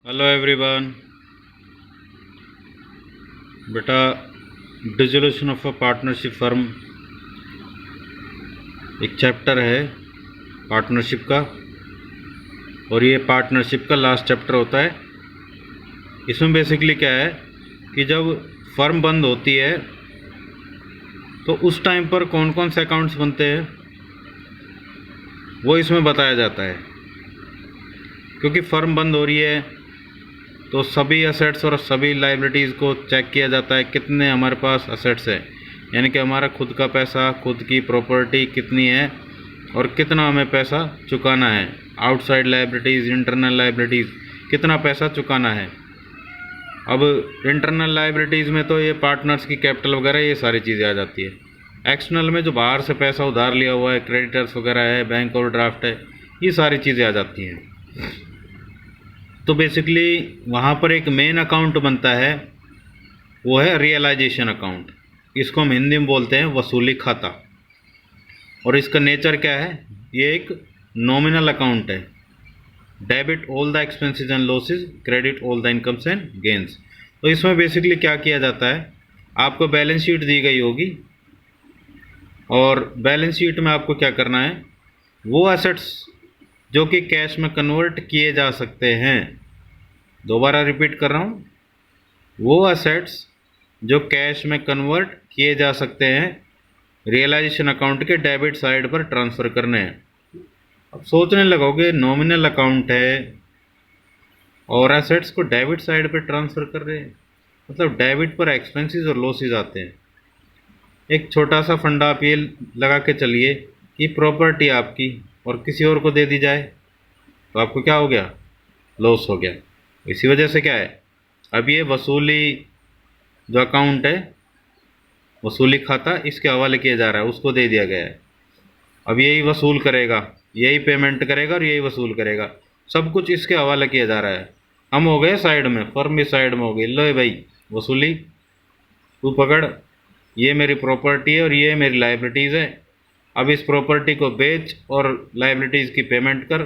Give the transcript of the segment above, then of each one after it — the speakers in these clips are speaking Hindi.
Hello everyone. बेटा, dissolution of a partnership firm एक चैप्टर है पार्टनरशिप का, और ये पार्टनरशिप का लास्ट चैप्टर होता है। इसमें बेसिकली क्या है कि जब फर्म बंद होती है तो उस टाइम पर कौन कौन से अकाउंट्स बनते हैं वो इसमें बताया जाता है। क्योंकि फर्म बंद हो रही है तो सभी असेट्स और सभी लाइबिलिटीज़ को चेक किया जाता है, कितने हमारे पास असेट्स है, यानी कि हमारा खुद का पैसा, खुद की प्रॉपर्टी कितनी है और कितना हमें पैसा चुकाना है, आउटसाइड लाइबिलिटीज़, इंटरनल लाइबिलिटीज़, कितना पैसा चुकाना है। अब इंटरनल लाइबिलिटीज़ में तो ये पार्टनर्स की कैपिटल वगैरह ये सारी चीज़ें आ जाती है। एक्सटर्नल में जो बाहर से पैसा उधार लिया हुआ है, क्रेडिटर्स वगैरह है, बैंक ओवरड्राफ्ट है, ये सारी चीज़ें आ जाती हैं। तो बेसिकली वहाँ पर एक मेन अकाउंट बनता है, वो है रियलाइजेशन अकाउंट। इसको हम हिंदी में बोलते हैं वसूली खाता। और इसका नेचर क्या है, ये एक नॉमिनल अकाउंट है। Debit all the expenses and losses, credit all the incomes and gains. तो इसमें बेसिकली क्या किया जाता है, आपको बैलेंस शीट दी गई होगी और बैलेंस शीट में आपको क्या करना है, वो एसेट्स जो कि कैश में कन्वर्ट किए जा सकते हैं, दोबारा रिपीट कर रहा हूँ, वो एसेट्स जो कैश में कन्वर्ट किए जा सकते हैं रियलाइजेशन अकाउंट के डेबिट साइड पर ट्रांसफ़र करने हैं। अब सोचने लगोगे नॉमिनल अकाउंट है और एसेट्स को डेबिट साइड पर ट्रांसफ़र कर रहे हैं, मतलब डेबिट पर एक्सपेंसेस और लॉसेस आते हैं। एक छोटा सा फंडा आप ये लगा के चलिए कि प्रॉपर्टी आपकी और किसी और को दे दी जाए तो आपको क्या हो गया, लॉस हो गया। इसी वजह से क्या है, अब ये वसूली जो अकाउंट है, वसूली खाता, इसके हवाले किया जा रहा है, उसको दे दिया गया है। अब यही वसूल करेगा, यही पेमेंट करेगा और यही वसूल करेगा, सब कुछ इसके हवाले किया जा रहा है। हम हो गए साइड में, फर्म भी साइड में हो गई। लो भाई वसूली, तू पकड़, ये मेरी प्रॉपर्टी है और ये मेरी लाइबिलिटीज़ है। अब इस प्रॉपर्टी को बेच और लाइबिलिटीज़ की पेमेंट कर,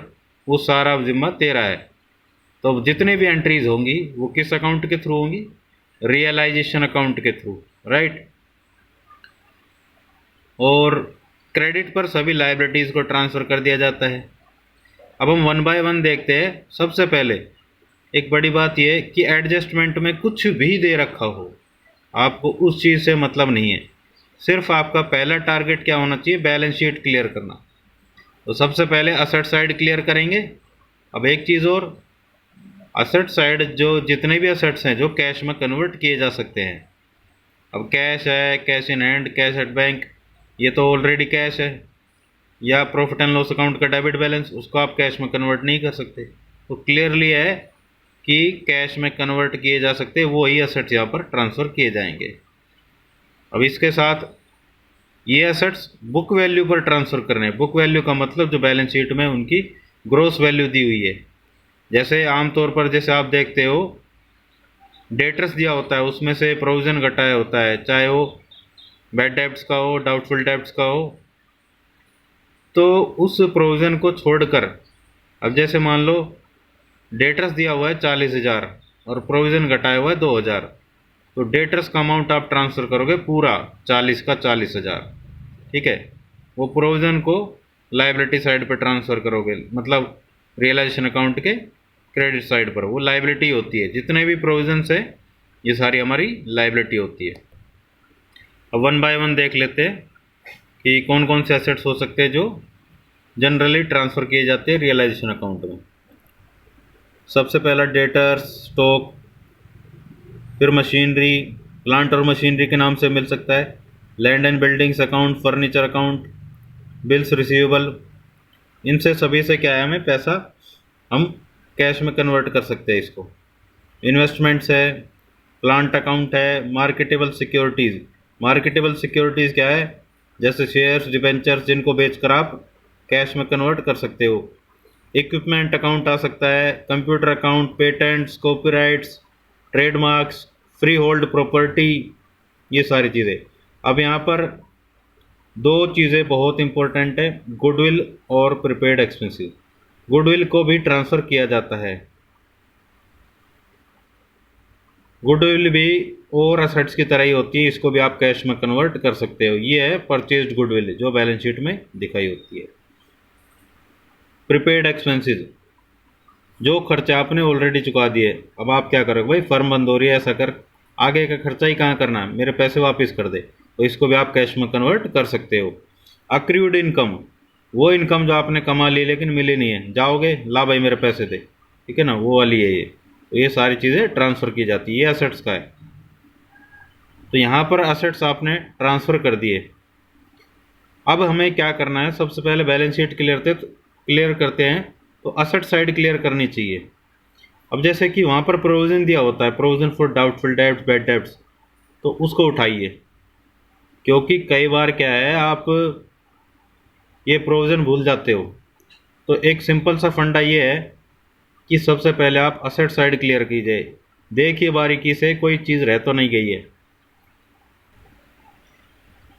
वो सारा जिम्मा तेरा है। तो जितनी भी एंट्रीज होंगी वो किस अकाउंट के थ्रू होंगी, रियलाइजेशन अकाउंट के थ्रू, राइट। और क्रेडिट पर सभी लाइबिलिटीज़ को ट्रांसफ़र कर दिया जाता है। अब हम वन बाय वन देखते हैं। सबसे पहले एक बड़ी बात यह है कि एडजस्टमेंट में कुछ भी दे रखा हो, आपको उस चीज़ से मतलब नहीं है। सिर्फ आपका पहला टारगेट क्या होना चाहिए, बैलेंस शीट क्लियर करना। तो सबसे पहले असेट साइड क्लियर करेंगे। अब एक चीज़ और, असेट साइड जो जितने भी असेट्स हैं जो कैश में कन्वर्ट किए जा सकते हैं, अब कैश है, cash in hand, cash at bank, ये तो ऑलरेडी कैश है, या प्रॉफिट एंड लॉस अकाउंट का डेबिट बैलेंस, उसको आप कैश में कन्वर्ट नहीं कर सकते। तो क्लियरली है कि कैश में कन्वर्ट किए जा सकते, वो ही असेट्स यहाँ पर ट्रांसफ़र किए जाएंगे। अब इसके साथ ये असेट्स बुक वैल्यू पर ट्रांसफ़र करने हैं। बुक वैल्यू का मतलब जो बैलेंस शीट में उनकी ग्रॉस वैल्यू दी हुई है। जैसे आमतौर पर जैसे आप देखते हो डेटर्स दिया होता है, उसमें से प्रोविज़न घटाया होता है, चाहे वो बैड डेब्ट्स का हो, डाउटफुल डेब्ट्स का हो। तो उस प्रोविज़न को छोड़कर, अब जैसे मान लो डेटर्स दिया हुआ है 40,000 और प्रोविज़न घटाया हुआ है 2,000, तो डेटर्स का अमाउंट आप ट्रांसफ़र करोगे पूरा 40 का 40,000, ठीक है। वो प्रोविज़न को लाइबिलिटी साइड पर ट्रांसफ़र करोगे, मतलब रियलाइजेशन अकाउंट के क्रेडिट साइड पर, वो लाइबिलिटी होती है। जितने भी प्रोविज़न्स है ये सारी हमारी लाइबिलिटी होती है। अब वन बाय वन देख लेते हैं कि कौन कौन से एसेट्स हो सकते हैं जो जनरली ट्रांसफ़र किए जाते हैं रियलाइजेशन अकाउंट में। सबसे पहला डेटर्स, स्टॉक, फिर मशीनरी, प्लांट और मशीनरी के नाम से मिल सकता है, land and buildings account, furniture account, bills receivable. इनसे सभी से क्या है, हमें पैसा हम कैश में कन्वर्ट कर सकते हैं इसको। इन्वेस्टमेंट्स है, प्लांट अकाउंट है, मार्केटेबल सिक्योरिटीज़। मार्केटेबल सिक्योरिटीज़ क्या है, जैसे शेयर्स, डिबेंचर्स, जिनको बेचकर आप कैश में कन्वर्ट कर सकते हो। इक्विपमेंट अकाउंट आ सकता है, computer account, patents, copyrights, trademarks, free hold property, ये सारी चीज़ें। अब यहाँ पर दो चीज़ें बहुत इंपॉर्टेंट है, गुडविल और प्रीपेड एक्सपेंसेस। गुडविल को भी ट्रांसफ़र किया जाता है। गुडविल भी और असेट्स की तरह ही होती है, इसको भी आप कैश में कन्वर्ट कर सकते हो। ये है परचेज्ड गुडविल जो बैलेंस शीट में दिखाई होती है। प्रीपेड एक्सपेंसेस, जो खर्चा आपने ऑलरेडी चुका दिए, अब आप क्या करोगे भाई, फर्म बंद हो रही है, ऐसा कर, आगे का खर्चा ही कहाँ करना है, मेरे पैसे वापस कर दे, तो इसको भी आप कैश में कन्वर्ट कर सकते हो। अक्रूड इनकम, वो इनकम जो आपने कमा ली लेकिन मिली नहीं है, जाओगे ला भाई मेरे पैसे दे, ठीक है ना, वो वाली है ये। तो ये सारी चीज़ें ट्रांसफ़र की जाती है, ये असेट्स का है। तो यहाँ पर असेट्स आपने ट्रांसफ़र कर दिए। अब हमें क्या करना है, सबसे पहले बैलेंस शीट क्लियर करते हैं, तो असेट साइड क्लियर करनी चाहिए। अब जैसे कि वहाँ पर प्रोविज़न दिया होता है, provision for doubtful debts, bad debts, तो उसको उठाइए, क्योंकि कई बार क्या है आप ये प्रोविज़न भूल जाते हो। तो एक सिंपल सा फंडा ये है कि सबसे पहले आप असेट साइड क्लियर कीजिए, देखिए बारीकी से कोई चीज़ रह तो नहीं गई है।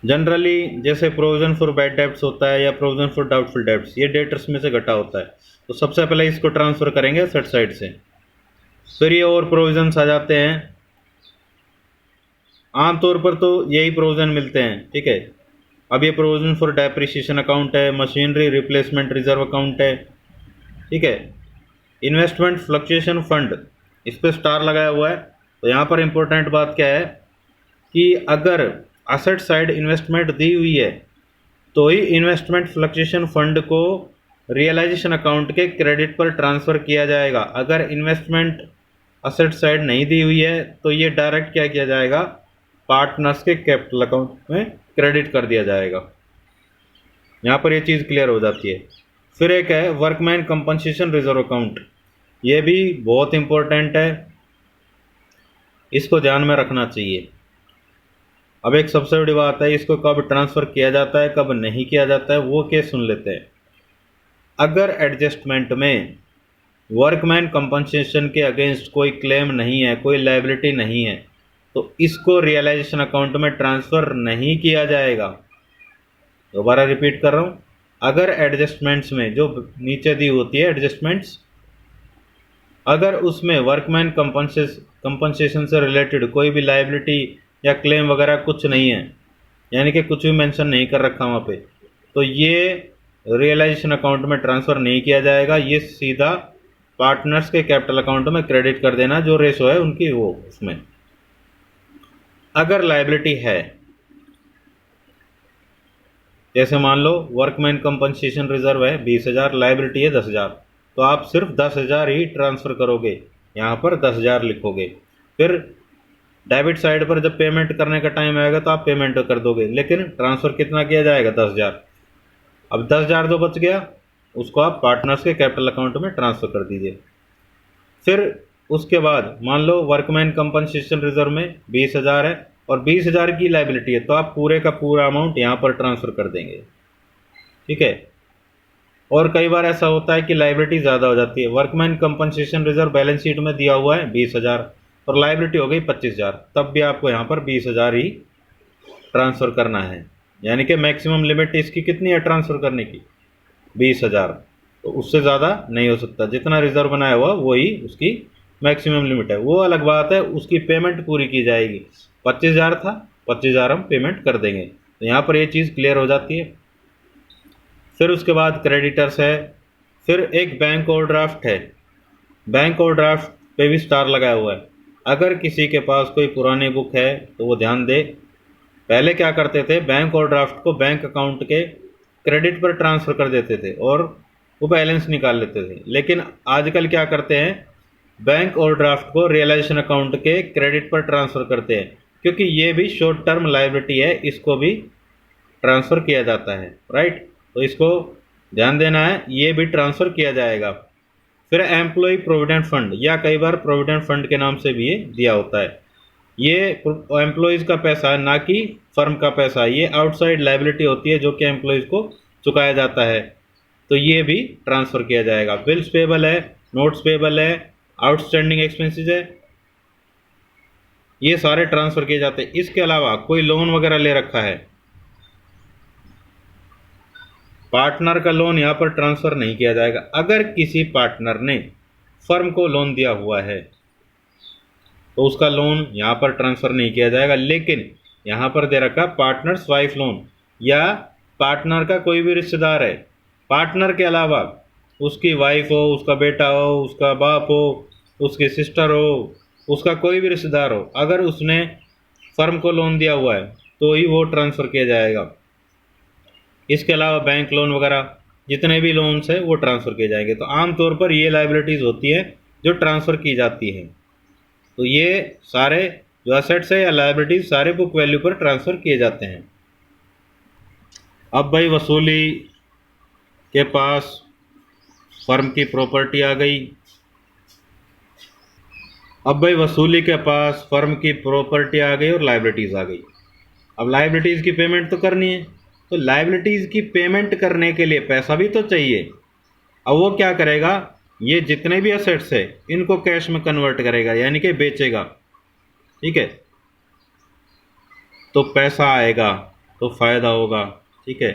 जनरली जैसे प्रोविज़न फॉर बैड डेब्ट्स होता है या प्रोविज़न फॉर डाउटफुल डेब्ट्स, ये डेटर्स में से घटा होता है, तो सबसे पहले इसको ट्रांसफ़र करेंगे असेट साइड से। फिर ये और प्रोविजंस आ जाते हैं, आमतौर पर तो यही प्रोविज़न मिलते हैं, ठीक है। अब ये प्रोविज़न फॉर डेप्रिसिएशन अकाउंट है, मशीनरी रिप्लेसमेंट रिजर्व अकाउंट है, ठीक है। इन्वेस्टमेंट फ्लक्चुएशन फंड, इस पर स्टार लगाया हुआ है। तो यहाँ पर इम्पोर्टेंट बात क्या है कि अगर असेट साइड इन्वेस्टमेंट दी हुई है तो ही इन्वेस्टमेंट फ्लक्चुएशन फंड को रियलाइजेशन अकाउंट के क्रेडिट पर ट्रांसफ़र किया जाएगा। अगर इन्वेस्टमेंट असेट साइड नहीं दी हुई है तो ये डायरेक्ट क्या किया जाएगा, पार्टनर्स के कैपिटल अकाउंट में क्रेडिट कर दिया जाएगा। यहाँ पर ये चीज़ क्लियर हो जाती है। फिर एक है वर्कमैन कंपनसेशन रिजर्व अकाउंट, ये भी बहुत इम्पोर्टेंट है, इसको ध्यान में रखना चाहिए। अब एक सबसे बड़ी बात है, इसको कब ट्रांसफ़र किया जाता है कब नहीं किया जाता है वो केस सुन लेते हैं। अगर एडजस्टमेंट में वर्कमैन कंपनसेशन के अगेंस्ट कोई क्लेम नहीं है, कोई लायबिलिटी नहीं है, तो इसको रियलाइजेशन अकाउंट में ट्रांसफ़र नहीं किया जाएगा। दोबारा रिपीट कर रहा हूँ, अगर एडजस्टमेंट्स में जो नीचे दी होती है एडजस्टमेंट्स, अगर उसमें वर्कमैन कंपनसेशन से रिलेटेड कोई भी लायबिलिटी या क्लेम वगैरह कुछ नहीं है, यानी कि कुछ भी मेंशन नहीं कर रखा वहाँ पे, तो ये रियलाइजेशन अकाउंट में ट्रांसफ़र नहीं किया जाएगा, ये सीधा पार्टनर्स के कैपिटल अकाउंट में क्रेडिट कर देना, जो रेशो है उनकी वो उसमें। अगर लायबिलिटी है, जैसे मान लो वर्कमैन कंपनसेशन रिजर्व है 20,000, लायबिलिटी है 10,000, तो आप सिर्फ 10,000 ही ट्रांसफ़र करोगे, यहाँ पर 10,000 लिखोगे। फिर डेबिट साइड पर जब पेमेंट करने का टाइम आएगा तो आप पेमेंट कर दोगे, लेकिन ट्रांसफ़र कितना किया जाएगा, 10,000। अब 10,000 जो बच गया उसको आप पार्टनर्स के कैपिटल अकाउंट में ट्रांसफ़र कर दीजिए। फिर उसके बाद मान लो वर्कमैन कंपनसेशन रिजर्व में 20,000 है और 20,000 की लायबिलिटी है, तो आप पूरे का पूरा अमाउंट यहाँ पर ट्रांसफ़र कर देंगे, ठीक है। और कई बार ऐसा होता है कि लायबिलिटी ज़्यादा हो जाती है, workman compensation reserve balance sheet में दिया हुआ है 20,000 और लायबिलिटी हो गई 25,000, तब भी आपको यहाँ पर 20,000 ही ट्रांसफ़र करना है, यानी कि मैक्सिमम लिमिट इसकी कितनी है ट्रांसफ़र करने की, 20,000। तो उससे ज़्यादा नहीं हो सकता, जितना रिजर्व बनाया हुआ वही उसकी मैक्सिमम लिमिट है। वो अलग बात है, उसकी पेमेंट पूरी की जाएगी, 25,000 था, 25,000 हम पेमेंट कर देंगे। तो यहाँ पर ये चीज़ क्लियर हो जाती है। फिर उसके बाद क्रेडिटर्स है, फिर एक बैंक ओवरड्राफ्ट है, बैंक ओवरड्राफ्ट पे भी स्टार लगाया हुआ है। अगर किसी के पास कोई पुरानी बुक है तो वो ध्यान दे, पहले क्या करते थे, बैंक ओवरड्राफ्ट को बैंक अकाउंट के क्रेडिट पर ट्रांसफ़र कर देते थे और वो बैलेंस निकाल लेते थे, लेकिन आजकल क्या करते हैं, बैंक ओवरड्राफ्ट को रियलाइजेशन अकाउंट के क्रेडिट पर ट्रांसफ़र करते हैं, क्योंकि ये भी शॉर्ट टर्म लायबिलिटी है, इसको भी ट्रांसफ़र किया जाता है, राइट। तो इसको ध्यान देना है, ये भी ट्रांसफ़र किया जाएगा। फिर एम्प्लॉय प्रोविडेंट फंड, या कई बार प्रोविडेंट फंड के नाम से भी ये दिया होता है, ये एम्प्लॉयज़ का पैसा है ना कि फर्म का पैसा, ये आउटसाइड लायबिलिटी होती है जो कि एम्प्लॉयज़ को चुकाया जाता है, तो ये भी ट्रांसफ़र किया जाएगा। बिल्स पेबल है, नोट्स पेबल है, आउटस्टैंडिंग एक्सपेंसेस है, ये सारे ट्रांसफ़र किए जाते हैं। इसके अलावा कोई लोन वगैरह ले रखा है, पार्टनर का लोन यहाँ पर ट्रांसफ़र नहीं किया जाएगा। अगर किसी पार्टनर ने फर्म को लोन दिया हुआ है तो उसका लोन यहाँ पर ट्रांसफ़र नहीं किया जाएगा। लेकिन यहाँ पर दे रखा पार्टनर्स वाइफ लोन, या पार्टनर का कोई भी रिश्तेदार है, पार्टनर के अलावा उसकी वाइफ हो, उसका बेटा हो, उसका बाप हो, उसकी सिस्टर हो, उसका कोई भी रिश्तेदार हो, अगर उसने फर्म को लोन दिया हुआ है तो ही वो ट्रांसफ़र किया जाएगा। इसके अलावा बैंक लोन वगैरह जितने भी लोन्स हैं वो ट्रांसफ़र किए जाएंगे। तो आमतौर पर ये लाइबिलिटीज़ होती हैं जो ट्रांसफ़र की जाती हैं। तो ये सारे जो असेट्स है या लाइबिलिटीज सारे बुक वैल्यू पर ट्रांसफ़र किए जाते हैं। अब भाई वसूली के पास फर्म की प्रॉपर्टी आ गई। अब भाई वसूली के पास फर्म की प्रॉपर्टी आ गई और लाइबिलिटीज़ आ गई। अब लाइबिलिटीज़ की पेमेंट तो करनी है, तो लाइबिलिटीज़ की पेमेंट करने के लिए पैसा भी तो चाहिए। अब वो क्या करेगा, ये जितने भी असेट्स है इनको कैश में कन्वर्ट करेगा, यानी कि बेचेगा। ठीक है, तो पैसा आएगा तो फ़ायदा होगा। ठीक है,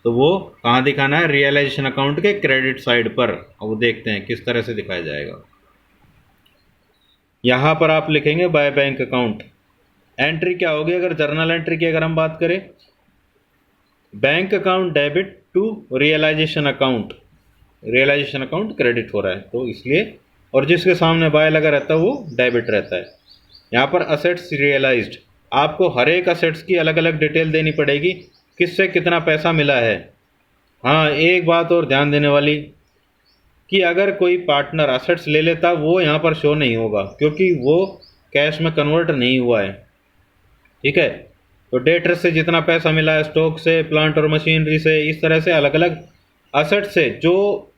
तो वो कहाँ दिखाना है, रियलाइजेशन अकाउंट के क्रेडिट साइड पर। अब वो देखते हैं किस तरह से दिखाया जाएगा। यहाँ पर आप लिखेंगे बाय बैंक अकाउंट। एंट्री क्या होगी, अगर जर्नल एंट्री की अगर हम बात करें, bank account debit to realisation account, realisation account credit हो रहा है तो इसलिए, और जिसके सामने बाय लगा रहता है वो डेबिट रहता है। यहाँ पर असेट्स रियलाइज्ड, आपको हर एक असेट्स की अलग अलग डिटेल देनी पड़ेगी, किससे कितना पैसा मिला है। हाँ, एक बात और ध्यान देने वाली कि अगर कोई पार्टनर असेट्स ले लेता वो यहाँ पर शो नहीं होगा, क्योंकि वो कैश में कन्वर्ट नहीं हुआ है। ठीक है, तो डेटर से जितना पैसा मिला है, स्टॉक से, प्लांट और मशीनरी से, इस तरह से अलग अलग असेट से जो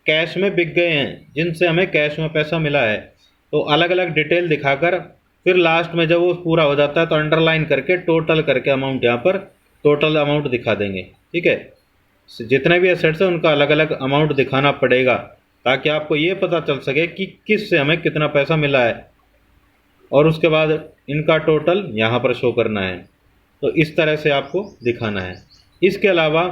कैश में बिक गए हैं, जिनसे हमें कैश में पैसा मिला है, तो अलग अलग डिटेल दिखाकर फिर लास्ट में जब वो पूरा हो जाता है तो अंडरलाइन करके टोटल करके अमाउंट यहाँ पर टोटल अमाउंट दिखा देंगे। ठीक है, जितने भी असेट्स हैं उनका अलग अलग अमाउंट दिखाना पड़ेगा ताकि आपको ये पता चल सके कि किस से हमें कितना पैसा मिला है, और उसके बाद इनका टोटल यहाँ पर शो करना है। तो इस तरह से आपको दिखाना है। इसके अलावा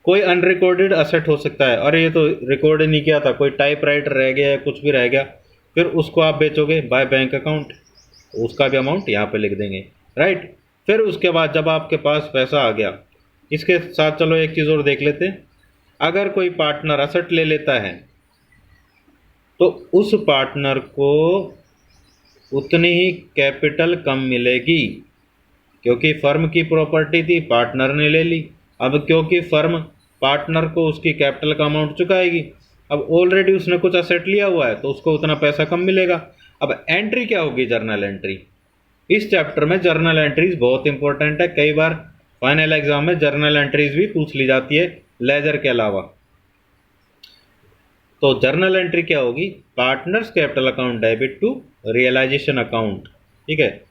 कोई अनरिकॉर्डेड असेट हो सकता है, अरे ये तो रिकॉर्ड ही नहीं किया था, कोई टाइपराइटर रह गया या कुछ भी रह गया, फिर उसको आप बेचोगे बाय बैंक अकाउंट, उसका भी अमाउंट यहाँ पे लिख देंगे। राइट, फिर उसके बाद जब आपके पास पैसा आ गया, इसके साथ चलो एक चीज़ और देख लेते हैं। अगर कोई पार्टनर असेट ले लेता है तो उस पार्टनर को उतनी ही कैपिटल कम मिलेगी, क्योंकि फर्म की प्रॉपर्टी थी, पार्टनर ने ले ली। अब क्योंकि फर्म पार्टनर को उसकी कैपिटल का अमाउंट चुकाएगी, अब ऑलरेडी उसने कुछ असेट लिया हुआ है तो उसको उतना पैसा कम मिलेगा। अब एंट्री क्या होगी, जर्नल एंट्री। इस चैप्टर में जर्नल एंट्रीज बहुत इंपॉर्टेंट है, कई बार फाइनल एग्जाम में जर्नल एंट्रीज भी पूछ ली जाती है लेजर के अलावा। तो जर्नल एंट्री क्या होगी, partners capital account debit to realisation account. ठीक है,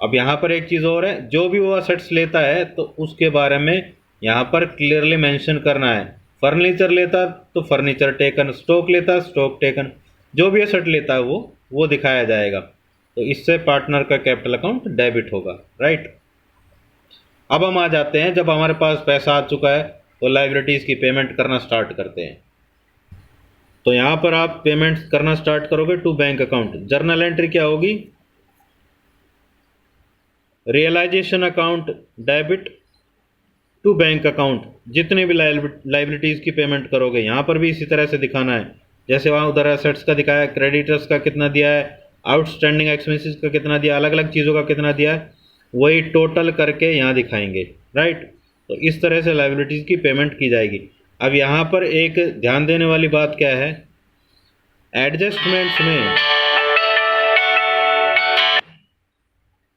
अब यहाँ पर एक चीज़ और है, जो भी वो असेट्स लेता है तो उसके बारे में यहाँ पर क्लियरली मेंशन करना है। फर्नीचर लेता तो फर्नीचर टेकन, स्टॉक लेता स्टॉक टेकन, जो भी असेट लेता है वो दिखाया जाएगा। तो इससे पार्टनर का कैपिटल अकाउंट डेबिट होगा। राइट, अब हम आ जाते हैं, जब हमारे पास पैसा आ चुका है तो लाइबिलिटीज़ की पेमेंट करना स्टार्ट करते हैं। तो यहाँ पर आप पेमेंट करना स्टार्ट करोगे to bank account. Journal entry क्या होगी, realisation account debit to bank account, जितने भी लाइबिलिटीज़ की पेमेंट करोगे यहाँ पर भी इसी तरह से दिखाना है। जैसे वहाँ उधर एसेट्स का दिखाया है, क्रेडिटर्स का कितना दिया है, आउटस्टैंडिंग एक्सपेंसेस का कितना दिया, अलग अलग चीज़ों का कितना दिया है, वही टोटल करके यहाँ दिखाएंगे। राइट, तो इस तरह से लाइबिलिटीज़ की पेमेंट की जाएगी। अब यहाँ पर एक ध्यान देने वाली बात क्या है, एडजस्टमेंट्स में